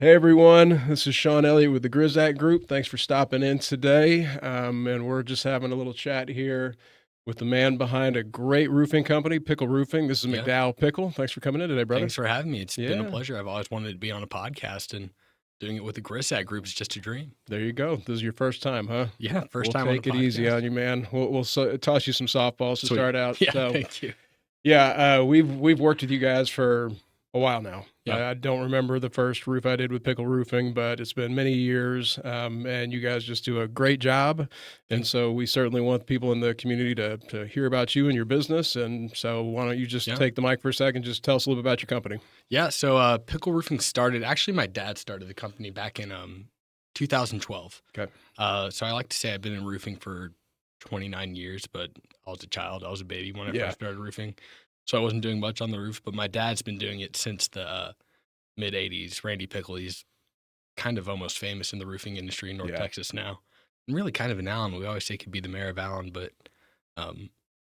Hey everyone, this is Sean Elliott with the Grisak Group. Thanks for stopping in today. And we're just having a little chat here with the man behind a great roofing company, Pickle Roofing. This is Yeah. McDowell Pickle. Thanks for coming in today, brother. Thanks for having me. It's been a Yeah. pleasure. I've always wanted to be on a podcast, and doing it with the Grisak Group is just a dream. There you go. This is your first time, huh? Yeah, first We'll time on a take it easy podcast. on you, man. We'll toss you some softballs to Sweet. start out. Yeah, So, thank you. yeah, we've worked with you guys for a while now. Yeah. I don't remember the first roof I did with Pickle Roofing, but it's been many years, and you guys just do a great job. And so we certainly want people in the community to hear about you and your business. And so why don't you just take the mic for a second, just tell us a little bit about your company. Yeah, so Pickle Roofing started, actually my dad started the company back in 2012. Okay. So I like to say I've been in roofing for 29 years, but I was a child. I was a baby when I first started roofing. So I wasn't doing much on the roof, but my dad's been doing it since the mid-'80s. Randy Pickle, he's kind of almost famous in the roofing industry in North Texas now. And really kind of an Allen. We always say he could be the mayor of Allen, but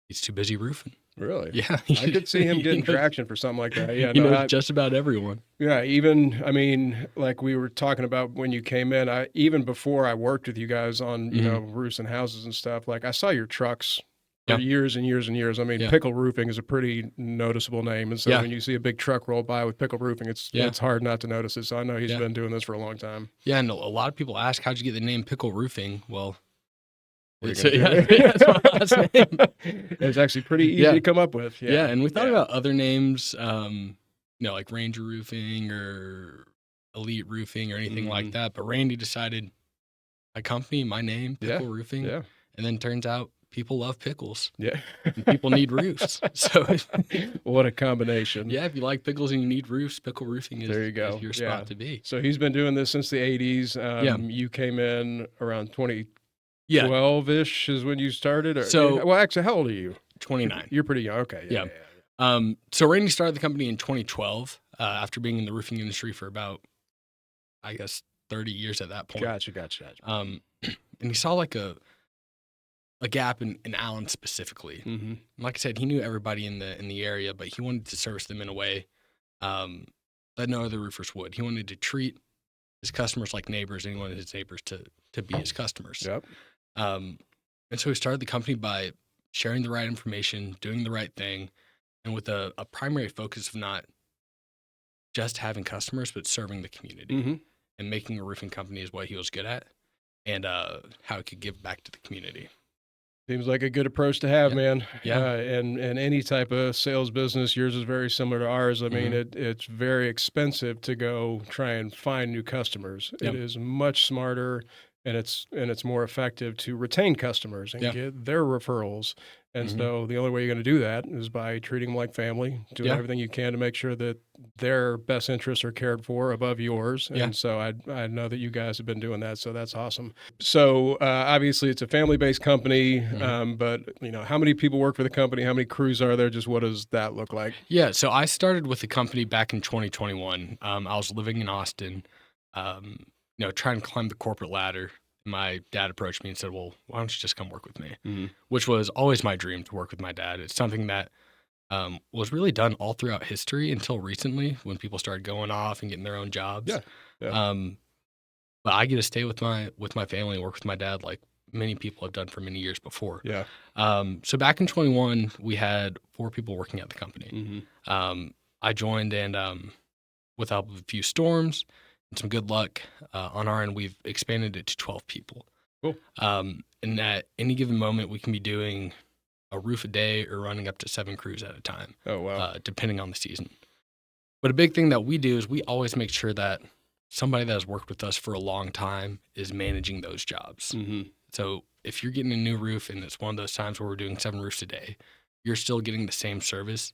he's too busy roofing. Really? Yeah. I could see him getting traction for something like that. Yeah, he knows just about everyone. Yeah, even, I mean, like we were talking about when you came in, even before I worked with you guys on, you know, roofs and houses and stuff, like I saw your trucks for years and years and years. I mean, Pickle Roofing is a pretty noticeable name. And so when you see a big truck roll by with Pickle Roofing, it's hard not to notice it. So I know he's been doing this for a long time. Yeah, and a lot of people ask, how'd you get the name Pickle Roofing? Well, it's my last name. It's actually pretty easy to come up with. Yeah, and we thought about other names, you know, like Ranger Roofing or Elite Roofing or anything like that. But Randy decided my company, my name, Pickle Roofing. Yeah. And then turns out people love pickles. Yeah. And people need roofs. So what a combination. Yeah, if you like pickles and you need roofs, Pickle Roofing is, is your spot to be. So he's been doing this since the 80s. You came in around 2012-ish is when you started? Well, actually, how old are you? 29. You're pretty young. Okay. Yeah. So Randy started the company in 2012 after being in the roofing industry for about, I guess, 30 years at that point. Gotcha. And he saw like a gap in Allen specifically. Like I said, he knew everybody in the area, but he wanted to service them in a way that no other roofers would. He wanted to treat his customers like neighbors, and he wanted his neighbors to be his customers. Yep. And so he started the company by sharing the right information, doing the right thing, and with a primary focus of not just having customers, but serving the community and making a roofing company is what he was good at, and how it could give back to the community. Seems like a good approach to have, man. Yeah. And any type of sales business, yours is very similar to ours. I mean, it's very expensive to go try and find new customers. It is much smarter and it's more effective to retain customers and get their referrals. And so the only way you're going to do that is by treating them like family, doing everything you can to make sure that their best interests are cared for above yours. And so I know that you guys have been doing that. So that's awesome. So obviously it's a family-based company, but you know, how many people work for the company? How many crews are there? Just what does that look like? Yeah. So I started with the company back in 2021. I was living in Austin, you know, trying to climb the corporate ladder. My dad approached me and said, well, why don't you just come work with me? Which was always my dream, to work with my dad. It's something that was really done all throughout history until recently, when people started going off and getting their own jobs. But I get to stay with my family and work with my dad like many people have done for many years before. So back in 21, we had 4 people working at the company. I joined, and with the help of a few storms and some good luck on our end, we've expanded it to 12 people. Cool. And at any given moment, we can be doing a roof a day or running up to 7 crews at a time. Oh, wow. Depending on the season. But a big thing that we do is we always make sure that somebody that has worked with us for a long time is managing those jobs. So if you're getting a new roof and it's one of those times where we're doing 7 roofs a day, you're still getting the same service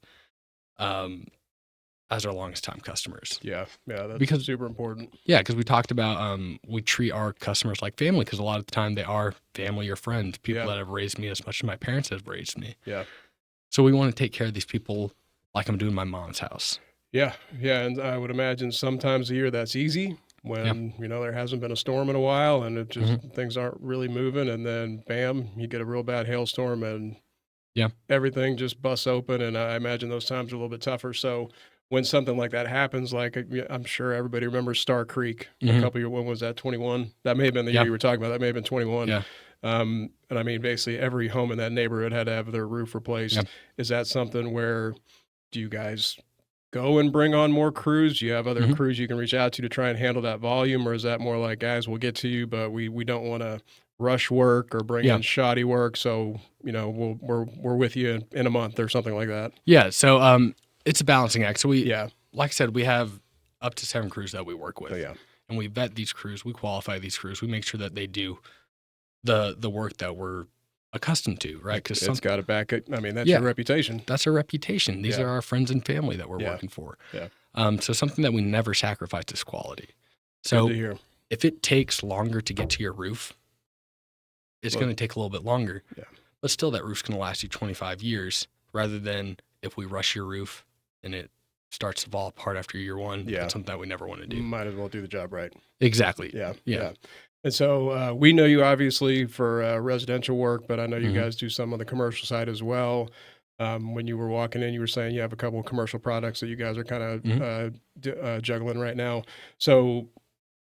as our longest time customers. Yeah, that's super important. Yeah, because we talked about we treat our customers like family, because a lot of the time they are family or friends, people that have raised me as much as my parents have raised me. Yeah. So we want to take care of these people like I'm doing my mom's house. Yeah, and I would imagine sometimes a year that's easy when, you know, there hasn't been a storm in a while and it just things aren't really moving, and then bam, you get a real bad hailstorm and everything just busts open, and I imagine those times are a little bit tougher. So when something like that happens, like I'm sure everybody remembers Star Creek a couple years. When was that? 21. That may have been the year you were talking about. That may have been 21. Yeah. And I mean, basically every home in that neighborhood had to have their roof replaced. Yep. Is that something where do you guys go and bring on more crews? Do you have other crews you can reach out to try and handle that volume, or is that more like, guys, we'll get to you, but we don't want to rush work or bring in shoddy work, so we're with you in a month or something like that? Yeah, so it's a balancing act. So we, Yeah. like I said, we have up to 7 crews that we work with. Oh, yeah. And we vet these crews, we qualify these crews, we make sure that they do the work that we're accustomed to, right? Because it's got to back it. I mean, that's your reputation. That's our reputation. These are our friends and family that we're working for. Yeah. So something that we never sacrifice is quality. Good So to hear. if it takes longer to get to your roof, it's going to take a little bit longer. Yeah. But still, that roof's going to last you 25 years rather than if we rush your roof and it starts to fall apart after year one. Yeah. That's something that we never want to do. Might as well do the job right. Exactly. Yeah. And so we know you obviously for residential work, but I know you guys do some on the commercial side as well. When you were walking in, you were saying you have a couple of commercial products that you guys are kind of juggling right now. So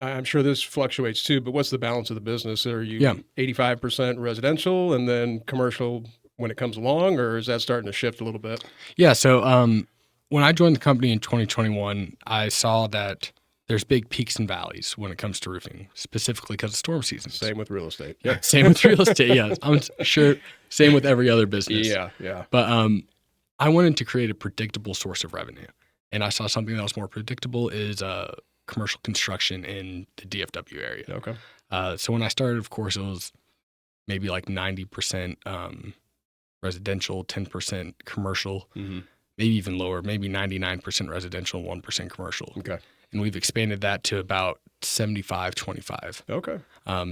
I'm sure this fluctuates too, but what's the balance of the business? Are you 85% residential and then commercial when it comes along, or is that starting to shift a little bit? Yeah. So when I joined the company in 2021, I saw that there's big peaks and valleys when it comes to roofing, specifically because of storm season. Same with real estate. Yeah. Same with real estate. Yeah. I'm sure. Same with every other business. Yeah. But I wanted to create a predictable source of revenue. And I saw something that was more predictable is commercial construction in the DFW area. Okay. So when I started, of course, it was maybe like 90% residential, 10% commercial, maybe even lower, maybe 99% residential, 1% commercial. Okay. And we've expanded that to about 75-25. Okay.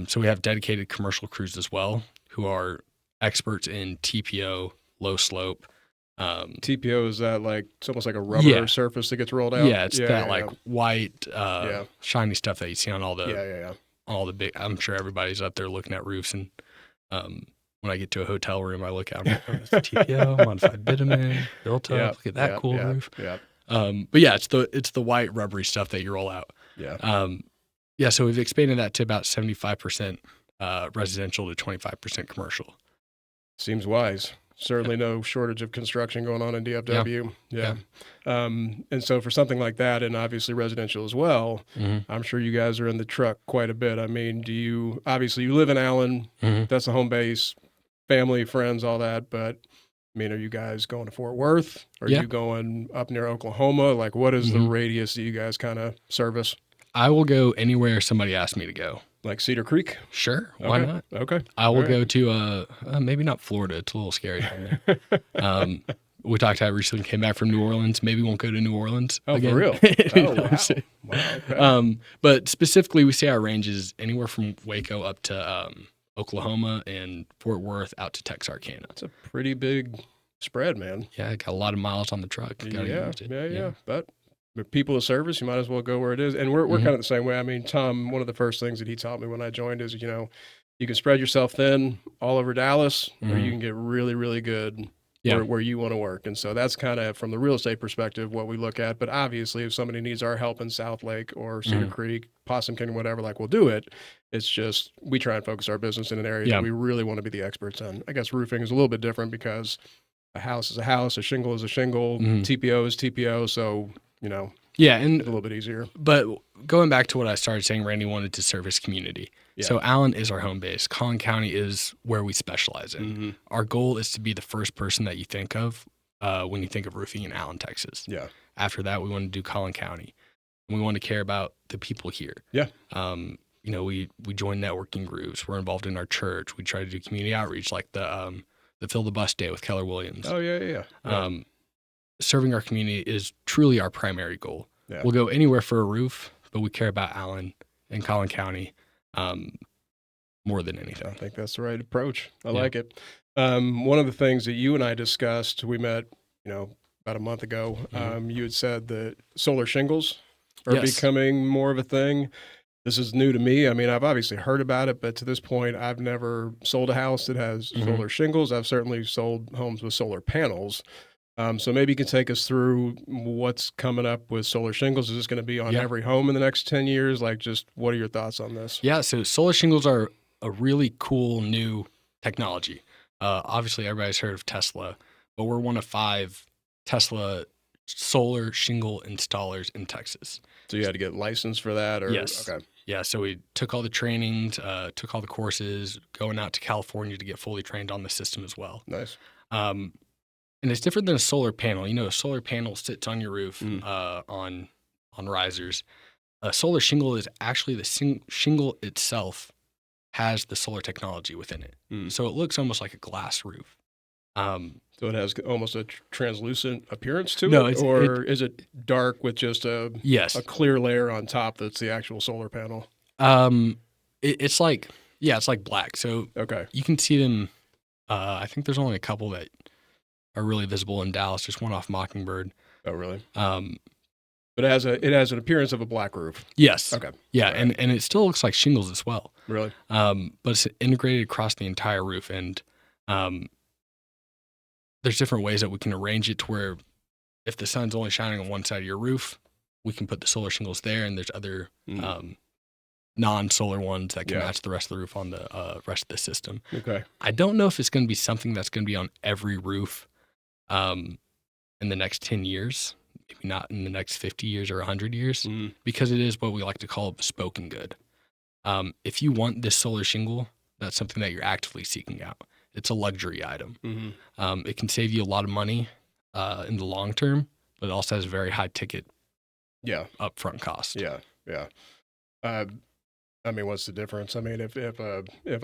So we have dedicated commercial crews as well who are experts in TPO, low slope. TPO, is that like, it's almost like a rubber surface that gets rolled out? Yeah, it's like white, shiny stuff that you see on all the big, I'm sure everybody's out there looking at roofs. And when I get to a hotel room, I look out, it's TPO, modified bitumen, built up, look at that cool roof. Yeah. But yeah, it's the white rubbery stuff that you roll out. Yeah. So we've expanded that to about 75% residential to 25% commercial. Seems wise. Certainly no shortage of construction going on in DFW. Yeah. And so for something like that, and obviously residential as well, I'm sure you guys are in the truck quite a bit. I mean, obviously you live in Allen, that's the home base, family, friends, all that, but I mean, are you guys going to Fort Worth? Are you going up near Oklahoma? Like, what is the radius that you guys kind of service? I will go anywhere somebody asks me to go. Like Cedar Creek? Sure. Why not? Okay. I will go to, maybe not Florida. It's a little scary down there. We talked, I recently came back from New Orleans. Maybe won't go to New Orleans again. For real? Wow. Okay. But specifically, we say our range is anywhere from Waco up to Oklahoma and Fort Worth out to Texarkana. That's a pretty big spread, man. Yeah, I got a lot of miles on the truck. Yeah. But people of service, you might as well go where it is. And we're kind of the same way. I mean, Tom, one of the first things that he taught me when I joined is, you can spread yourself thin all over Dallas, or you can get really, really good where you want to work. And so that's kind of, from the real estate perspective, what we look at. But obviously, if somebody needs our help in South Lake or Cedar Creek, Possum Kingdom, whatever, like, we'll do it. It's just we try and focus our business in an area that we really want to be the experts in. I guess roofing is a little bit different because a house is a house, a shingle is a shingle, TPO is TPO. So, yeah, and a little bit easier. But going back to what I started saying, Randy wanted to service community. Yeah. So Allen is our home base. Collin County is where we specialize in. Our goal is to be the first person that you think of when you think of roofing in Allen, Texas. Yeah. After that, we want to do Collin County. And we want to care about the people here. Yeah. We join networking groups. We're involved in our church. We try to do community outreach, like the Fill the Bus Day with Keller Williams. Oh, yeah. Serving our community is truly our primary goal. Yeah. We'll go anywhere for a roof, but we care about Allen and Collin County more than anything. I think that's the right approach. I like it. One of the things that you and I discussed, we met, about a month ago, you had said that solar shingles are becoming more of a thing. This is new to me. I mean, I've obviously heard about it, but to this point, I've never sold a house that has solar shingles. I've certainly sold homes with solar panels. So maybe you can take us through what's coming up with solar shingles. Is this going to be on Yeah. every home in the next 10 years? Like, just what are your thoughts on this? Yeah, so solar shingles are a really cool new technology. Obviously, everybody's heard of Tesla, but we're one of 5 Tesla solar shingle installers in Texas. So you had to get licensed for that, or Yes. okay, Yeah, so we took all the trainings, took all the courses, going out to California to get fully trained on the system as well. nice. Um, and it's different than a solar panel. A solar panel sits on your roof on risers. A solar shingle is actually the shingle itself has the solar technology within it. So it looks almost like a glass roof. So it has almost a translucent appearance to No, it, or is it dark with just a Yes. clear layer on top that's the actual solar panel? It's like, yeah, it's like black. So Okay. you can see them. I think there's only a couple that are really visible in Dallas. Just one off Mockingbird. Oh, really? Um, But it has an appearance of a black roof. yes. Okay. Yeah, All right. and it still looks like shingles as well. Really? But it's integrated across the entire roof, and there's different ways that we can arrange it to where if the sun's only shining on one side of your roof, we can put the solar shingles there, and there's other non-solar ones that can match the rest of the roof on the rest of the system. Okay. I don't know if it's going to be something that's going to be on every roof in the next 10 years, maybe not in the next 50 years or 100 years, because it is what we like to call a bespoke and good. If you want this solar shingle, that's something that you're actively seeking out. It's a luxury item. It can save you a lot of money in the long term, but it also has a very high ticket upfront cost. Yeah. I mean, what's the difference? I mean, if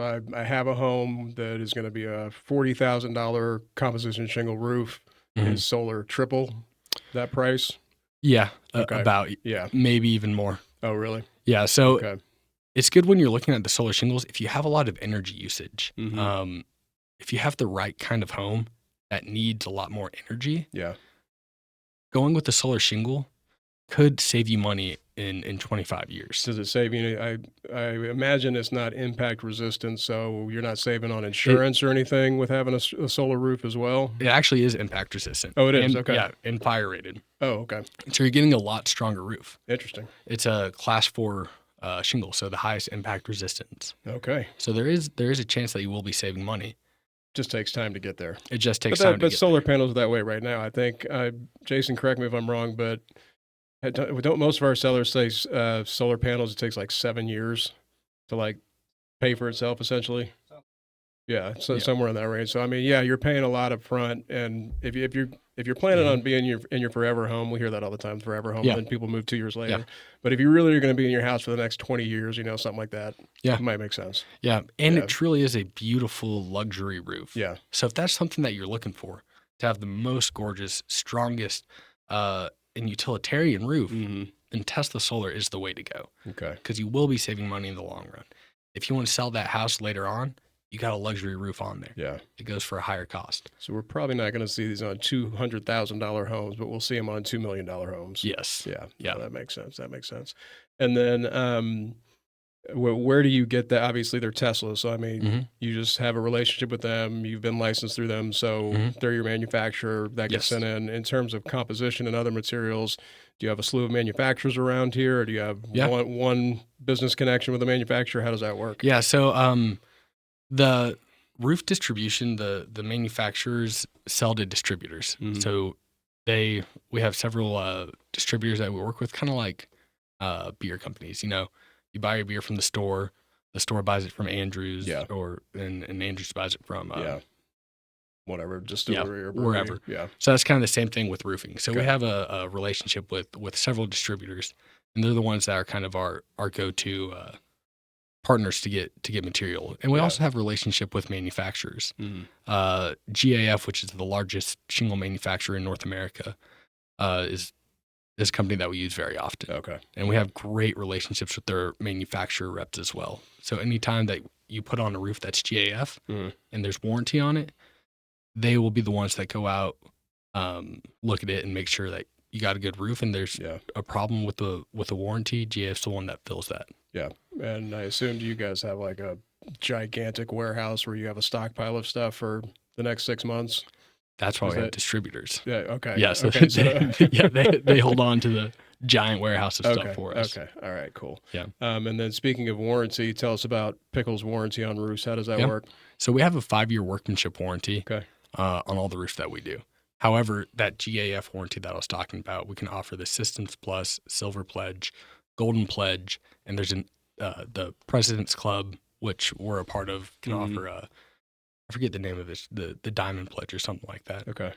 I have a home that is going to be a $40,000 composition shingle roof, is solar triple that price? Yeah, Okay. about maybe even more. Oh, really? Yeah, so Okay. it's good when you're looking at the solar shingles. If you have a lot of energy usage, if you have the right kind of home that needs a lot more energy, going with the solar shingle could save you money in 25 years. Does it save you? I imagine it's not impact resistant, so you're not saving on insurance or anything with having a solar roof as well? It actually is impact resistant. Oh, it is? And, Okay. Yeah, and fire rated. Oh, okay. So you're getting a lot stronger roof. Interesting. It's a class 4 shingle, so the highest impact resistance. Okay. So there is a chance that you will be saving money. Just takes time to get there. It just takes time to But get solar there. panels are that way right now. I think, Jason, correct me if I'm wrong, but don't most of our sellers say solar panels, it takes like 7 years to like pay for itself essentially? Yeah, so somewhere in that range. So I mean, yeah, you're paying a lot up front, and if you're planning on being in your forever home, we hear that all the time, forever home, and then people move 2 years later. Yeah. But if you really are going to be in your house for the next 20 years, something like that, it might make sense. Yeah, and it truly is a beautiful luxury roof. Yeah. So if that's something that you're looking for, to have the most gorgeous, strongest, and utilitarian roof, then Tesla Solar is the way to go. Okay. Because you will be saving money in the long run. If you want to sell that house later on, you got a luxury roof on there. Yeah. It goes for a higher cost. So we're probably not going to see these on $200,000 homes, but we'll see them on $2 million homes. Yes. Yeah. Yeah. That makes sense. And then where do you get that? Obviously, they're Tesla. So, I mean, you just have a relationship with them. You've been licensed through them. So they're your manufacturer that gets sent in. In terms of composition and other materials, do you have a slew of manufacturers around here, or do you have one business connection with a manufacturer? How does that work? Yeah. So the roof distribution, the manufacturers sell to distributors. So we have several distributors that we work with, kind of like beer companies. You buy your beer from the store buys it from Andrews, and Andrews buys it from whatever distillery or brewery. wherever. Yeah. So that's kind of the same thing with roofing. So we have a relationship with several distributors, and they're the ones that are kind of our go-to partners to get material. And we also have a relationship with manufacturers. GAF, which is the largest shingle manufacturer in North America, is a company that we use very often. Okay. And we have great relationships with their manufacturer reps as well. So anytime that you put on a roof that's GAF and there's warranty on it, they will be the ones that go out, look at it and make sure that you got a good roof, and there's a problem with the warranty. GAF's the one that fills that. Yeah. And I assume you guys have like a gigantic warehouse where you have a stockpile of stuff for the next 6 months? That's why Is we have that distributors. yeah, okay. Yeah, so, Okay, so they hold on to the giant warehouse of stuff okay, for us. okay. All right, cool. Yeah. And then speaking of warranty, tell us about Pickle's warranty on roofs. How does that Yeah. work? So we have a 5-year workmanship warranty Okay. on all the roofs that we do. However, that GAF warranty that I was talking about, we can offer the Systems Plus, Silver Pledge, Golden Pledge, and there's the President's Club, which we're a part of, can offer I forget the name of it, the Diamond Pledge or something like that. Okay.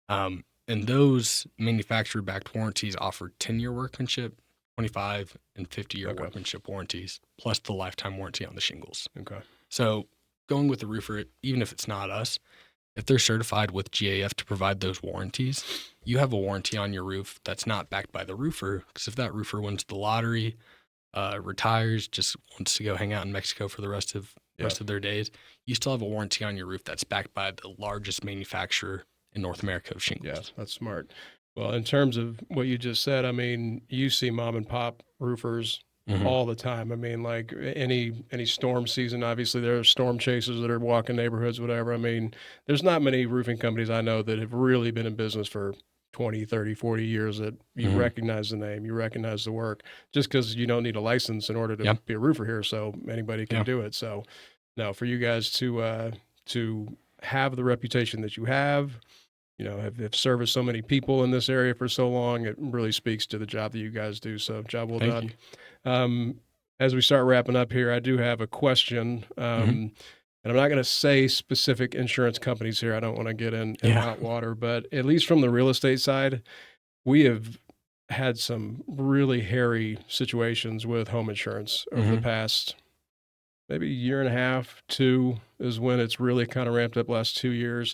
And those manufacturer-backed warranties offer 10-year workmanship, 25 and 50-year Okay. workmanship warranties, plus the lifetime warranty on the shingles. Okay. So going with the roofer, even if it's not us, if they're certified with GAF to provide those warranties, you have a warranty on your roof that's not backed by the roofer. Because if that roofer wins the lottery, retires, just wants to go hang out in Mexico for the rest of their days, you still have a warranty on your roof that's backed by the largest manufacturer in North America of shingles. Yeah, that's smart. Well, in terms of what you just said, I mean, you see mom and pop roofers all the time. I mean, like any storm season, obviously there are storm chasers that are walking neighborhoods, whatever. I mean, there's not many roofing companies I know that have really been in business for 20, 30, 40 years that you recognize the name, you recognize the work, just because you don't need a license in order to be a roofer here, so anybody can do it. So, no, for you guys to have the reputation that you have, have serviced so many people in this area for so long, it really speaks to the job that you guys do. So, job well done. As we start wrapping up here, I do have a question. And I'm not going to say specific insurance companies here. I don't want to get in hot water, but at least from the real estate side, we have had some really hairy situations with home insurance over the past maybe year and a half, 2 is when it's really kind of ramped up last 2 years,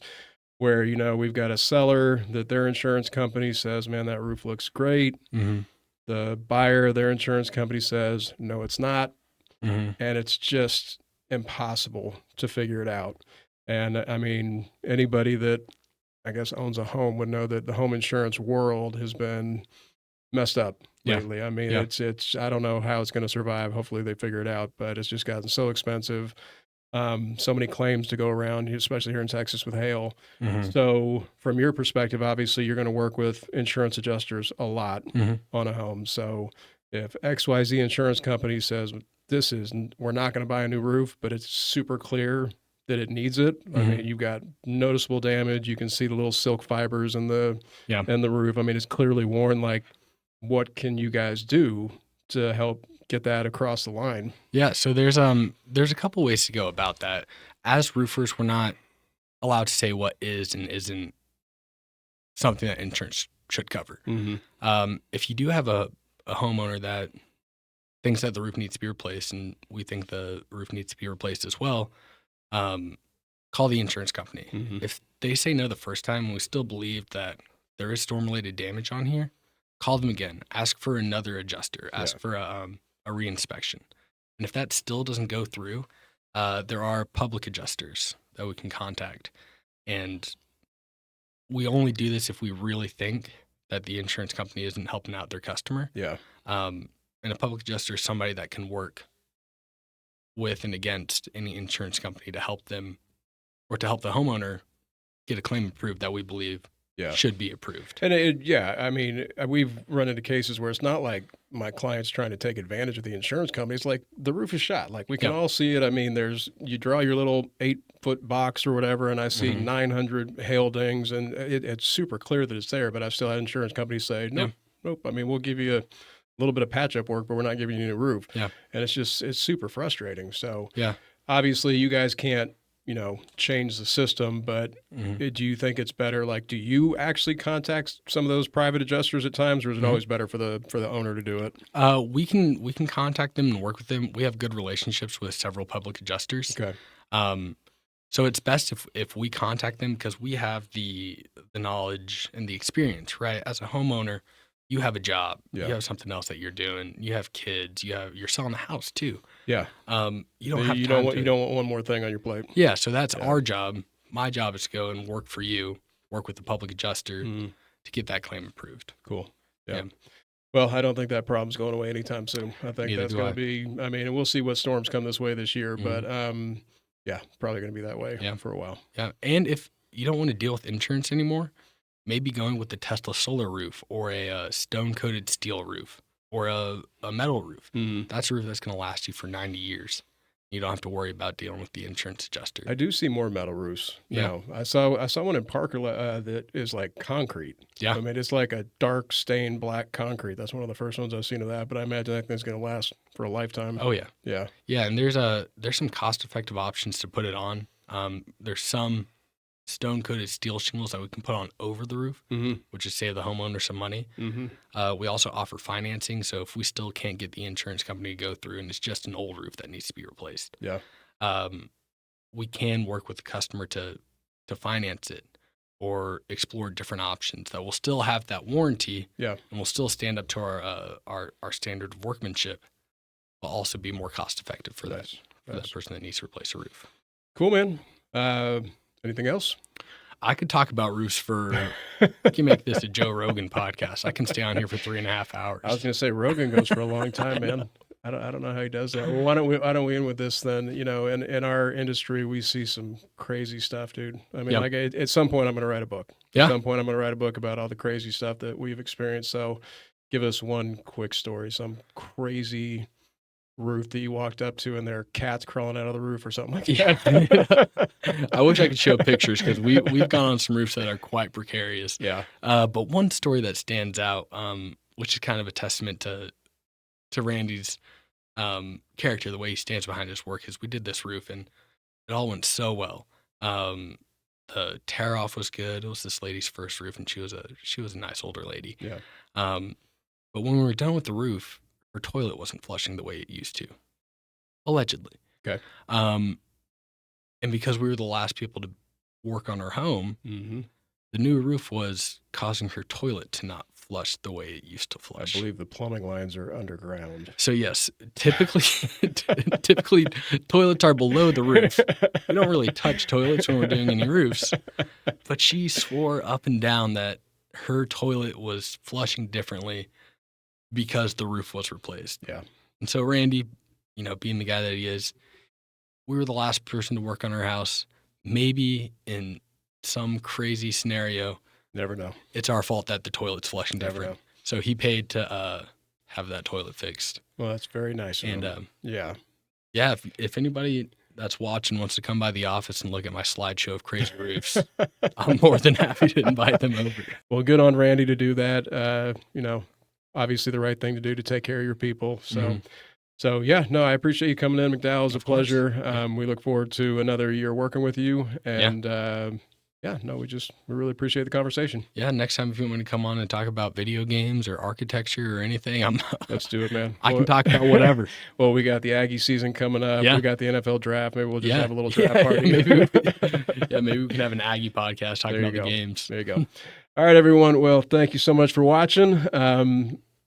where, we've got a seller that their insurance company says, man, that roof looks great. The buyer, their insurance company says, no, it's not. And it's just impossible to figure it out. And I mean, anybody that I guess owns a home would know that the home insurance world has been messed up lately. I mean, it's I don't know how it's going to survive. Hopefully they figure it out, but it's just gotten so expensive. So many claims to go around, especially here in Texas with hail. So from your perspective, obviously you're going to work with insurance adjusters a lot on a home. So if XYZ insurance company says, we're not going to buy a new roof, but it's super clear that it needs it. I mean, you've got noticeable damage. You can see the little silk fibers in the roof. I mean, it's clearly worn. Like, what can you guys do to help get that across the line? Yeah, so there's a couple ways to go about that. As roofers, we're not allowed to say what is and isn't something that insurance should cover. If you do have a homeowner that thinks that the roof needs to be replaced, and we think the roof needs to be replaced as well, call the insurance company. If they say no the first time and we still believe that there is storm-related damage on here, call them again. Ask for another adjuster. Ask for a reinspection. And if that still doesn't go through, there are public adjusters that we can contact. And we only do this if we really think that the insurance company isn't helping out their customer. And a public adjuster is somebody that can work with and against any insurance company to help them or to help the homeowner get a claim approved that we believe should be approved. And I mean, we've run into cases where it's not like my client's trying to take advantage of the insurance company. It's like the roof is shot. Like we can all see it. I mean, you draw your little 8-foot box or whatever, and I see 900 hail dings, and it's super clear that it's there. But I've still had insurance companies say, nope. I mean, we'll give you a little bit of patch-up work, but we're not giving you a new roof. And it's super frustrating. So obviously you guys can't, change the system, but do you think it's better? Like, do you actually contact some of those private adjusters at times, or is it always better for the owner to do it? We can contact them and work with them. We have good relationships with several public adjusters. Okay. So it's best if we contact them because we have the knowledge and the experience, right? As a homeowner, you have a job. You have something else that you're doing. You have kids. You're selling a house too. You don't want one more thing on your plate. Yeah, so that's our job. My job is to go and work for you, work with the public adjuster to get that claim approved. Cool. Yeah. Well, I don't think that problem's going away anytime soon. I think that's going to be, I mean, and we'll see what storms come this way this year, but probably going to be that way for a while. Yeah. And if you don't want to deal with insurance anymore, maybe going with the Tesla solar roof or a stone-coated steel roof or a metal roof. Mm-hmm. That's a roof that's going to last you for 90 years. You don't have to worry about dealing with the insurance adjuster. I do see more metal roofs now. I saw one in Parker that is like concrete. Yeah. I mean, it's like a dark stained black concrete. That's one of the first ones I've seen of that, but I imagine that thing's going to last for a lifetime. Oh, yeah. Yeah. Yeah, and there's some cost-effective options to put it on. There's some stone-coated steel shingles that we can put on over the roof, which is save the homeowner some money. We also offer financing, so if we still can't get the insurance company to go through and it's just an old roof that needs to be replaced, we can work with the customer to finance it or explore different options that will still have that warranty and will still stand up to our standard of workmanship, but also be more cost-effective for that person that needs to replace a roof. Cool, man. Anything else? I could talk about roofs for. I can make this a Joe Rogan podcast. I can stay on here for 3.5 hours. I was going to say Rogan goes for a long time, man. I don't know how he does that. Well, why don't we end with this then? You know, in our industry, we see some crazy stuff, dude. I mean, like at some point, I'm going to write a book. At some point, I'm going to write a book about all the crazy stuff that we've experienced. So, give us one quick story, some crazy roof that you walked up to and there are cats crawling out of the roof or something like that. I wish I could show pictures because we've gone on some roofs that are quite precarious. Yeah. But one story that stands out, which is kind of a testament to Randy's character, the way he stands behind his work, is we did this roof and it all went so well. The tear off was good. It was this lady's first roof and she was a nice older lady. Yeah. But when we were done with the roof, her toilet wasn't flushing the way it used to, allegedly. Okay. And because we were the last people to work on her home, the new roof was causing her toilet to not flush the way it used to flush. I believe the plumbing lines are underground. So yes, typically toilets are below the roof. We don't really touch toilets when we're doing any roofs. But she swore up and down that her toilet was flushing differently because the roof was replaced. Yeah. And so Randy, being the guy that he is, we were the last person to work on her house. Maybe in some crazy scenario, never know, it's our fault that the toilet's flushing different. So he paid to have that toilet fixed. Well, that's very nice. And yeah. If anybody that's watching wants to come by the office and look at my slideshow of crazy roofs, I'm more than happy to invite them over. Well, good on Randy to do that. Obviously the right thing to do to take care of your people. So, yeah, no, I appreciate you coming in, McDowell. It was a pleasure. We look forward to another year working with you. And, we really appreciate the conversation. Yeah, next time if you want to come on and talk about video games or architecture or anything, let's do it, man. I can talk about whatever. Well, we got the Aggie season coming up. Yeah. We got the NFL draft. Maybe we'll just have a little draft party. Maybe we can have an Aggie podcast talking about the games. There you go. All right, everyone. Well, thank you so much for watching.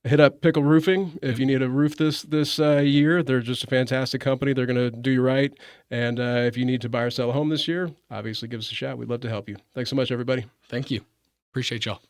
Hit up Pickle Roofing if you need a roof this year. They're just a fantastic company. They're going to do you right. And if you need to buy or sell a home this year, obviously give us a shout. We'd love to help you. Thanks so much, everybody. Thank you. Appreciate y'all.